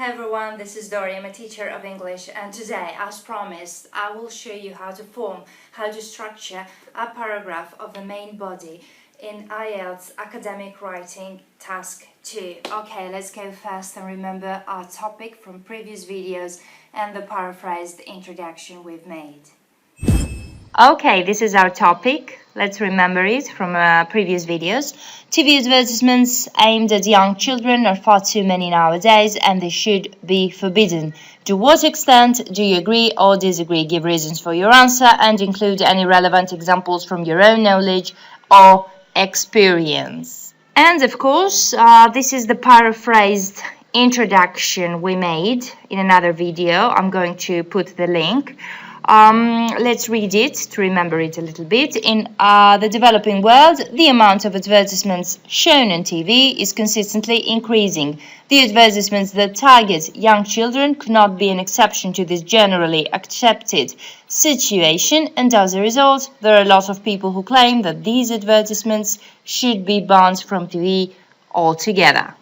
Hey everyone, this is Dory. I'm a teacher of English, and today, as promised, I will show you how to structure a paragraph of the main body in IELTS Academic Writing Task 2. Okay, let's go fast and remember our topic from previous videos and the paraphrased introduction we've made. Okay, this is our topic. Let's remember it from previous videos. TV advertisements aimed at young children are far too many nowadays and they should be forbidden. To what extent do you agree or disagree? Give reasons for your answer and include any relevant examples from your own knowledge or experience. And of course, this is the paraphrased introduction we made in another video. I'm going to put the link. Let's read it to remember it a little bit. In the developing world, the amount of advertisements shown on TV is consistently increasing. The advertisements that target young children could not be an exception to this generally accepted situation, and as a result, there are a lot of people who claim that these advertisements should be banned from TV altogether.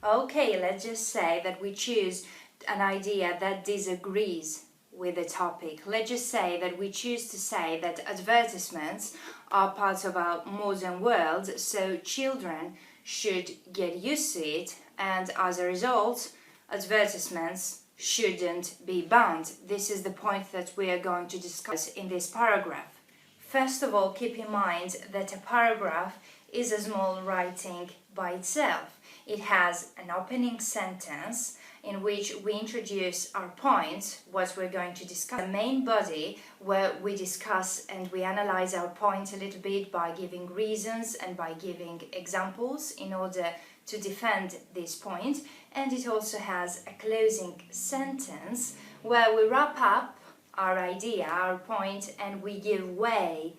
Okay, let's just say that we choose an idea that disagrees with the topic. Let's just say that we choose to say that advertisements are part of our modern world, so children should get used to it, and as a result, advertisements shouldn't be banned. This is the point that we are going to discuss in this paragraph. First of all, keep in mind that a paragraph is a small writing by itself. It has an opening sentence in which we introduce our points, what we're going to discuss. The main body where we discuss and we analyze our points a little bit by giving reasons and by giving examples in order to defend this point. And it also has a closing sentence where we wrap up our idea, our point, and we give way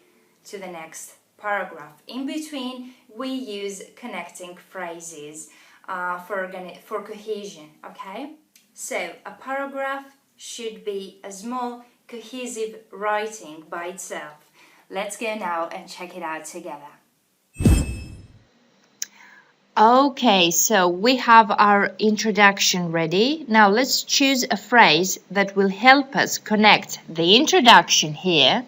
to the next paragraph. In between, we use connecting phrases for cohesion, okay? So, a paragraph should be a small, cohesive writing by itself. Let's go now and check it out together. Okay, so we have our introduction ready. Now let's choose a phrase that will help us connect the introduction here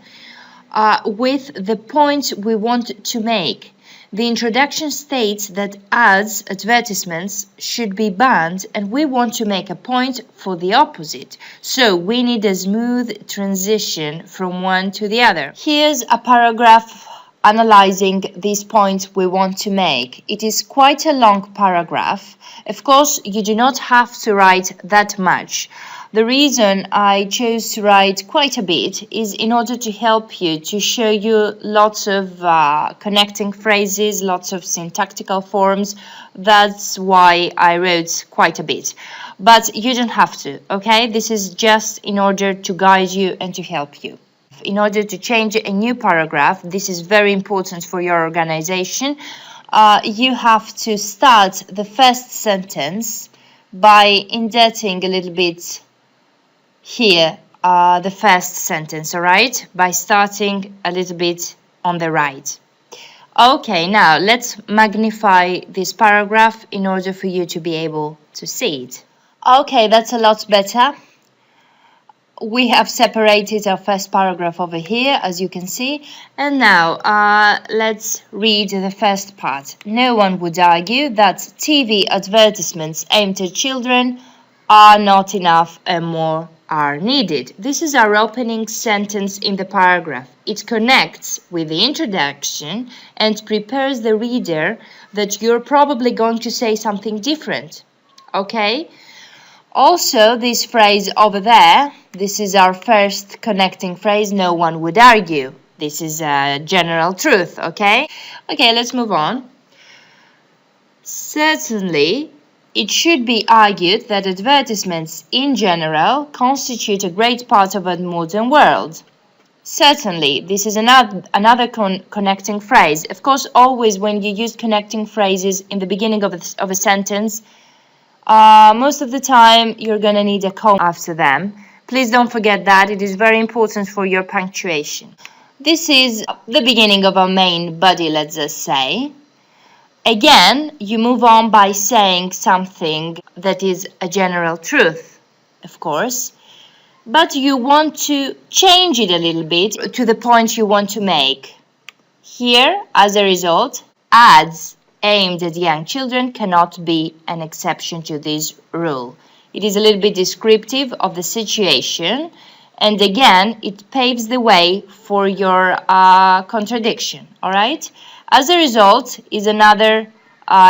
with the point we want to make. The introduction states that ads, advertisements, should be banned, and we want to make a point for the opposite. So we need a smooth transition from one to the other. Here's a paragraph analyzing these points we want to make. It is quite a long paragraph. Of course, you do not have to write that much. The reason I chose to write quite a bit is in order to help you, to show you lots of connecting phrases, lots of syntactical forms. That's why I wrote quite a bit. But you don't have to, okay? This is just in order to guide you and to help you. In order to change a new paragraph, this is very important for your organization. You have to start the first sentence by indenting a little bit here, the first sentence, all right? By starting a little bit on the right. Okay, now let's magnify this paragraph in order for you to be able to see it. Okay, that's a lot better. We have separated our first paragraph over here, as you can see. And now, let's read the first part. No one would argue that TV advertisements aimed at children are not enough and more are needed. This is our opening sentence in the paragraph. It connects with the introduction and prepares the reader that you're probably going to say something different. Okay? Also, this phrase over there, this is our first connecting phrase, no one would argue. This is a general truth, okay? Okay, let's move on. Certainly, it should be argued that advertisements in general constitute a great part of a modern world. Certainly, this is another connecting phrase. Of course, always when you use connecting phrases in the beginning of a sentence, most of the time you're going to need a comma after them. Please don't forget that. It is very important for your punctuation. This is the beginning of our main body, let's just say. Again, you move on by saying something that is a general truth, of course, but you want to change it a little bit to the point you want to make. Here, as a result, ads aimed at young children cannot be an exception to this rule. It is a little bit descriptive of the situation, and again, it paves the way for your contradiction, all right? As a result is another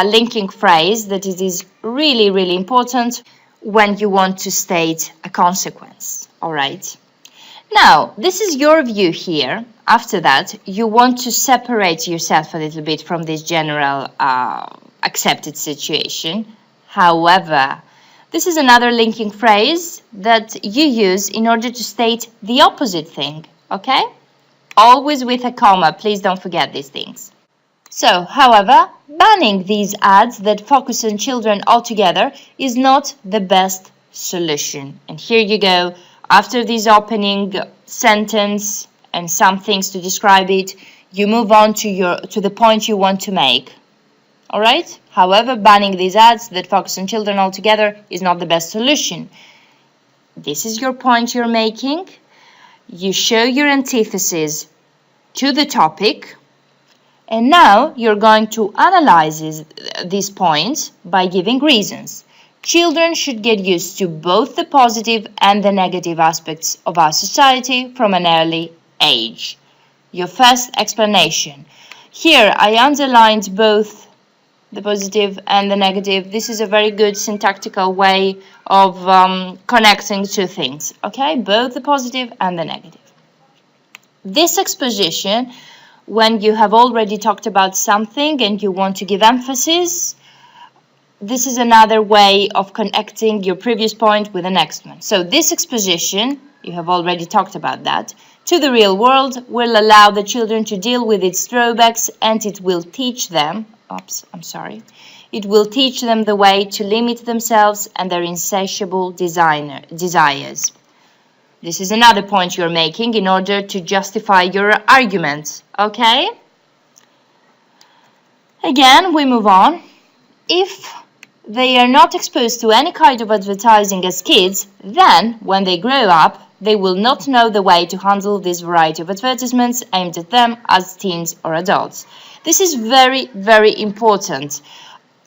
linking phrase that it is really, really important when you want to state a consequence, all right? Now, this is your view here. After that, you want to separate yourself a little bit from this general accepted situation. However, this is another linking phrase that you use in order to state the opposite thing, okay? Always with a comma, please don't forget these things. So, however, banning these ads that focus on children altogether is not the best solution. And here you go. After this opening sentence and some things to describe it, you move on to the point you want to make. All right? However, banning these ads that focus on children altogether is not the best solution. This is your point you're making. You show your antithesis to the topic, and now you're going to analyze these points by giving reasons. Children should get used to both the positive and the negative aspects of our society from an early age. Your first explanation. Here I underlined both the positive and the negative. This is a very good syntactical way of connecting two things, okay? Both the positive and the negative. This exposition, when you have already talked about something and you want to give emphasis, this is another way of connecting your previous point with the next one. So this exposition, you have already talked about that, to the real world will allow the children to deal with its drawbacks, and it will teach them, it will teach them the way to limit themselves and their insatiable desires. This is another point you're making in order to justify your argument, okay? Again, we move on. If they are not exposed to any kind of advertising as kids, then when they grow up, they will not know the way to handle this variety of advertisements aimed at them as teens or adults. This is very, very important.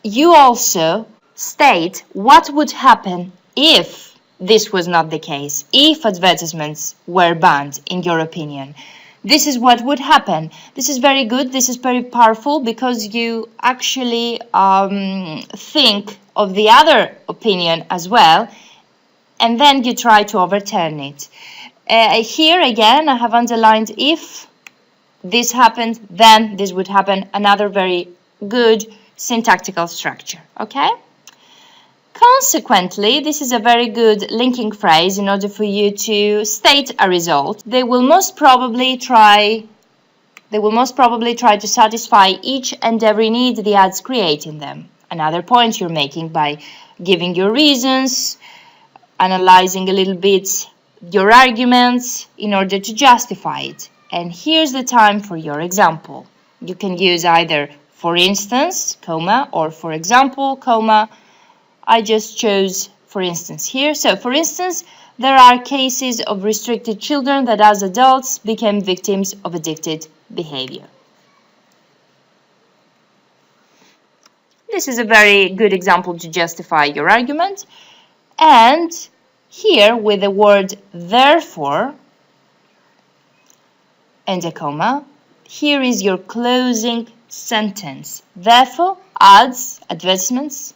You also state what would happen if this was not the case, if advertisements were banned, in your opinion. This is what would happen. This is very good. This is very powerful because you actually think of the other opinion as well, and then you try to overturn it. Here again, I have underlined if this happened, then this would happen. Another very good syntactical structure. Okay? Consequently, this is a very good linking phrase in order for you to state a result. They will most probably try to satisfy each and every need the ads create in them. Another point you're making by giving your reasons, analyzing a little bit your arguments in order to justify it. And here's the time for your example. You can use either for instance, comma, or for example, comma. I just chose for instance here. So for instance, there are cases of restricted children that as adults became victims of addicted behavior. This is a very good example to justify your argument. And here with the word therefore and a comma, here is your closing sentence. Therefore, ads, advertisements,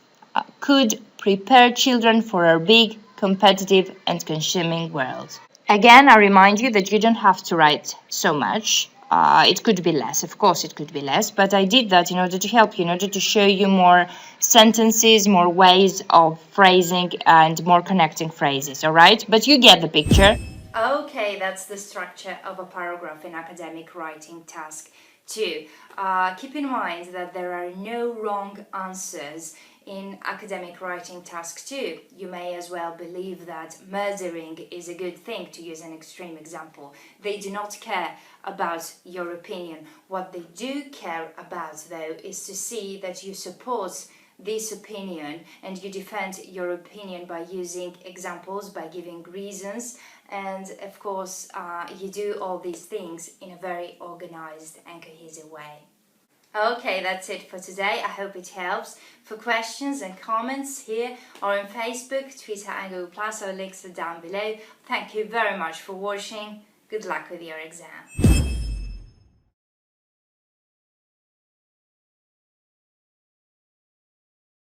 could prepare children for our big, competitive and consuming world. Again, I remind you that you don't have to write so much. It could be less, of course it could be less, but I did that in order to help you, in order to show you more sentences, more ways of phrasing and more connecting phrases, all right? But you get the picture. Okay, that's the structure of a paragraph in academic writing task 2. Keep in mind that there are no wrong answers in academic writing task 2. You may as well believe that murdering is a good thing, to use an extreme example. They do not care about your opinion. What they do care about, though, is to see that you support this opinion and you defend your opinion by using examples, by giving reasons, and of course you do all these things in a very organized and cohesive way. Okay, that's it for today. I hope it helps. For questions and comments here or on Facebook, Twitter and Google+, our links are down below. Thank you very much for watching. Good luck with your exam.